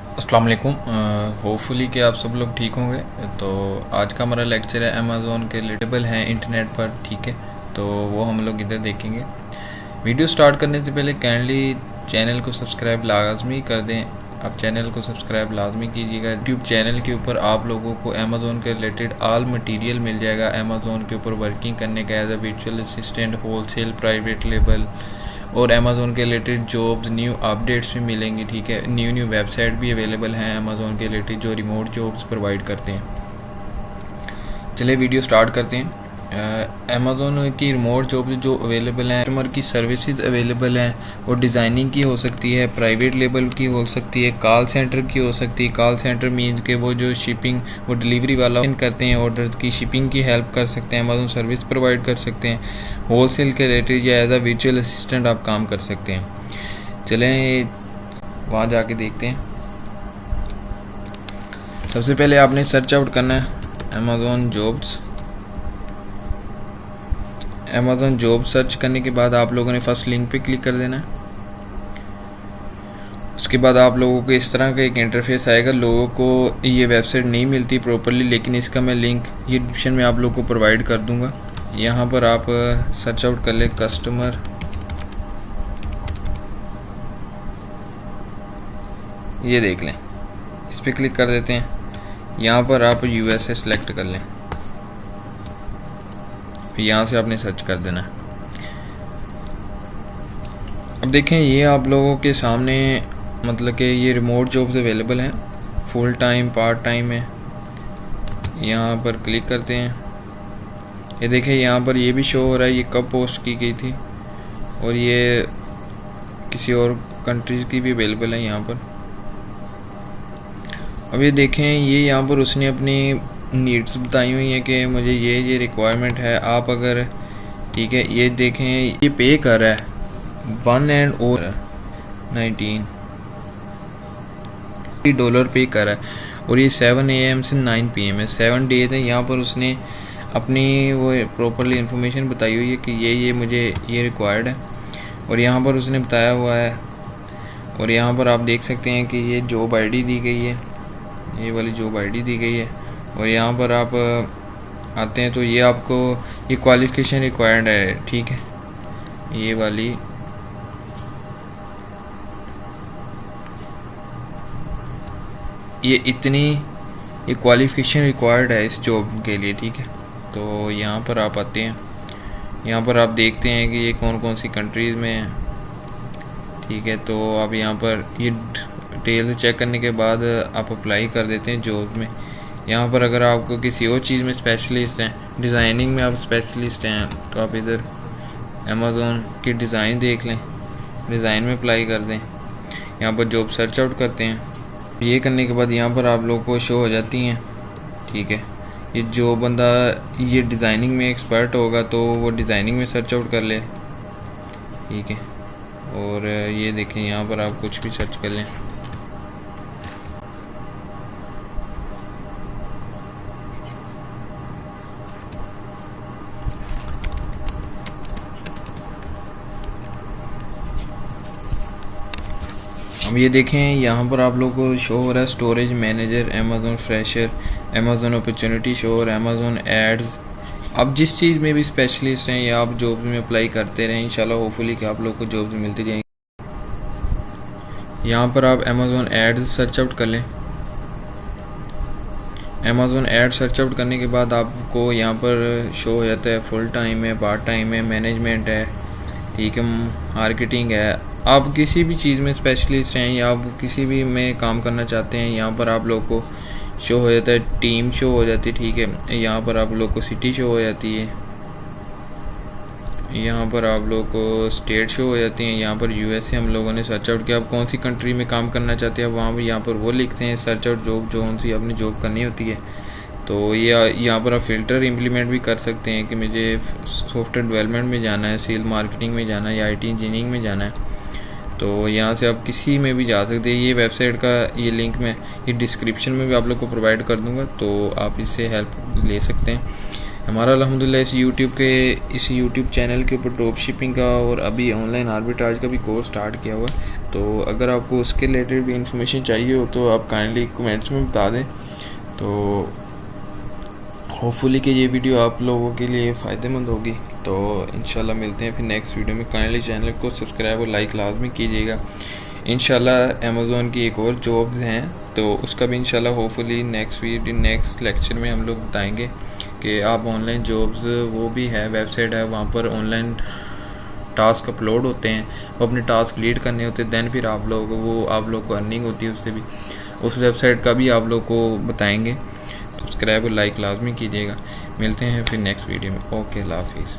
अस्सलाम वालेकुम। होपफुली कि आप सब लोग ठीक होंगे। तो आज का हमारा लेक्चर है अमेज़ोन के रिलेटेबल हैं इंटरनेट पर, ठीक है। तो वो हम लोग इधर देखेंगे। वीडियो स्टार्ट करने से पहले काइंडली चैनल को सब्सक्राइब लाजमी कर दें। आप चैनल को सब्सक्राइब लाजमी कीजिएगा। यूट्यूब चैनल के ऊपर आप लोगों को अमेज़ोन के रिलेटेड ऑल मटेरियल मिल जाएगा। अमेज़ोन के ऊपर वर्किंग करने का as a virtual assistant, wholesale, private label और अमेज़ोन के रिलेटेड जॉब्स, न्यू अपडेट्स भी मिलेंगी, ठीक है। न्यू वेबसाइट भी अवेलेबल हैं अमेज़ोन के रिलेटेड जो रिमोट जॉब्स प्रोवाइड करते हैं। चलिए वीडियो स्टार्ट करते हैं। अमेज़ोन की रिमोट जॉब जो अवेलेबल हैं, कस्टमर की सर्विसेज अवेलेबल हैं। वो डिज़ाइनिंग की हो सकती है, प्राइवेट लेबल की हो सकती है, कॉल सेंटर की हो सकती है। कॉल सेंटर मीन्स के वो जो शिपिंग, वो डिलीवरी वाला करते हैं, ऑर्डर की शिपिंग की हेल्प कर सकते हैं, अमेज़ोन सर्विस प्रोवाइड कर सकते हैं। होलसेल के रिलेटेड या एज अ वर्चुअल असिस्टेंट आप काम कर सकते हैं। चलें वहाँ जाके देखते हैं। सबसे पहले आपने सर्च आउट करना है Amazon jobs. Amazon job search करने के बाद आप लोगों ने फर्स्ट लिंक पे क्लिक कर देना है। उसके बाद आप लोगों को इस तरह का एक इंटरफेस आएगा। लोगों को ये वेबसाइट नहीं मिलती प्रॉपरली, लेकिन इसका मैं लिंक ये डिस्क्रिप्शन में आप लोगों को प्रोवाइड कर दूंगा। यहाँ पर आप सर्च आउट कर ले कस्टमर, ये देख लें, इस पर क्लिक कर देते हैं। यहाँ पर आप यूएसए सेलेक्ट कर लें, यहाँ से आपने सर्च कर देना है। अब देखें ये आप लोगों के सामने मतलब कि ये रिमोट जॉब्स अवेलेबल हैं, फुल टाइम, पार्ट टाइम है। यहाँ पर क्लिक करते हैं। ये देखें यहाँ पर ये भी शो हो रहा है ये कब पोस्ट की गई थी, और ये किसी और कंट्रीज़ की भी अवेलेबल है यहाँ पर। अब ये देखें ये यहाँ पर उसने अपनी नीड्स बताई हुई हैं कि मुझे ये रिक्वायरमेंट है। आप अगर, ठीक है, ये देखें ये पे कर रहा है $119 पे कर रहा है, और ये 7 AM से 9 PM है, 7 डेज़ है। यहाँ पर उसने अपनी वो प्रॉपरली इन्फॉर्मेशन बताई हुई है कि ये मुझे ये रिक्वायर्ड है, और यहाँ पर उसने बताया हुआ है। और यहाँ पर आप देख सकते हैं कि ये जॉब आईडी दी गई है, ये वाली जॉब आईडी दी गई है। और यहाँ पर आप आते हैं तो ये आपको ये क्वालिफ़िकेशन रिक्वायर्ड है, ठीक है। ये वाली ये क्वालिफ़िकेशन रिक्वायर्ड है इस जॉब के लिए, ठीक है। तो यहाँ पर आप आते हैं, यहाँ पर आप देखते हैं कि ये कौन कौन सी कंट्रीज़ में है, ठीक है। तो आप यहाँ पर ये डिटेल चेक करने के बाद आप अप्लाई कर देते हैं जॉब में। यहाँ पर अगर आपको किसी और चीज़ में स्पेशलिस्ट हैं, डिज़ाइनिंग में आप स्पेशलिस्ट हैं, तो आप इधर अमेज़ोन की डिज़ाइन देख लें, डिज़ाइन में अप्लाई कर दें। यहाँ पर जॉब सर्च आउट करते हैं। ये करने के बाद यहाँ पर आप लोगों को शो हो जाती हैं, ठीक है। ये जो बंदा ये डिज़ाइनिंग में एक्सपर्ट होगा तो वो डिज़ाइनिंग में सर्च आउट कर ले, ठीक है। और ये देखें यहाँ पर आप कुछ भी सर्च कर लें। अब ये देखें यहाँ पर आप लोगों को शो हो रहा है storage manager, Amazon fresher, Amazon opportunity show और अमेज़ोन एड्स। आप जिस चीज़ में भी स्पेशलिस्ट हैं या आप जॉब में अप्लाई करते रहें, इंशाल्लाह होपफुली कि आप लोग को जॉब्स मिलती जाएंगी। यहाँ पर आप अमेज़ोन एड्स सर्च आउट कर लें। अमेज़ोन एड सर्च आउट करने के बाद आपको यहाँ पर शो हो जाता है फुल टाइम है, पार्ट टाइम है, मैनेजमेंट है, ठीक है, मार्केटिंग है। आप किसी भी चीज़ में स्पेशलिस्ट हैं या आप किसी भी में काम करना चाहते हैं, यहाँ पर आप लोग को शो हो जाता है, टीम शो हो जाती है, ठीक है। यहाँ पर आप लोग को सिटी शो हो जाती है, यहाँ पर आप लोग को स्टेट शो हो जाती हैं। यहाँ पर यूएसए हम लोगों ने सर्च आउट किया, आप कौन सी कंट्री में काम करना चाहते हैं वहाँ पर यहाँ पर वो लिखते हैं सर्च आउट जॉब, जो कौन सी अपनी जॉब करनी होती है। तो ये यहाँ पर आप फ़िल्टर इम्प्लीमेंट भी कर सकते हैं कि मुझे सॉफ्टवेयर डेवलपमेंट में जाना है, सेल मार्केटिंग में जाना है या IT इंजीनियरिंग में जाना है। तो यहाँ से आप किसी में भी जा सकते हैं। ये वेबसाइट का ये लिंक मैं ये डिस्क्रिप्शन में भी आप लोग को प्रोवाइड कर दूँगा, तो आप इससे हेल्प ले सकते हैं। हमारा अल्हम्दुलिल्लाह इस यूट्यूब चैनल के ऊपर ड्रॉप शिपिंग का और अभी ऑनलाइन आर्बिट्राज का भी कोर्स स्टार्ट किया हुआ है। तो अगर आपको उसके रिलेटेड भी इंफॉर्मेशन चाहिए हो तो आप काइंडली कमेंट्स में बता दें। तो होपफुली कि ये वीडियो आप लोगों के लिए फ़ायदेमंद होगी। तो इंशाल्लाह मिलते हैं फिर नेक्स्ट वीडियो में। काइंडली चैनल को सब्सक्राइब और लाइक लाजमी कीजिएगा। इंशाल्लाह अमेज़ॉन की एक और जॉब्स हैं तो उसका भी इंशाल्लाह होपफुली नेक्स्ट लेक्चर में हम लोग बताएंगे कि आप ऑनलाइन जॉब्स, वो भी है वेबसाइट है, वहाँ पर ऑनलाइन टास्क अपलोड होते हैं, वो अपने टास्क लीड करने होते हैं, दैन फिर आप लोग को अर्निंग होती है उससे भी। उस वेबसाइट का भी आप लोग को बताएंगे। सब्सक्राइब और लाइक लाजमी कीजिएगा। मिलते हैं फिर नेक्स्ट वीडियो में। ओके, अल्लाह हाफिज़।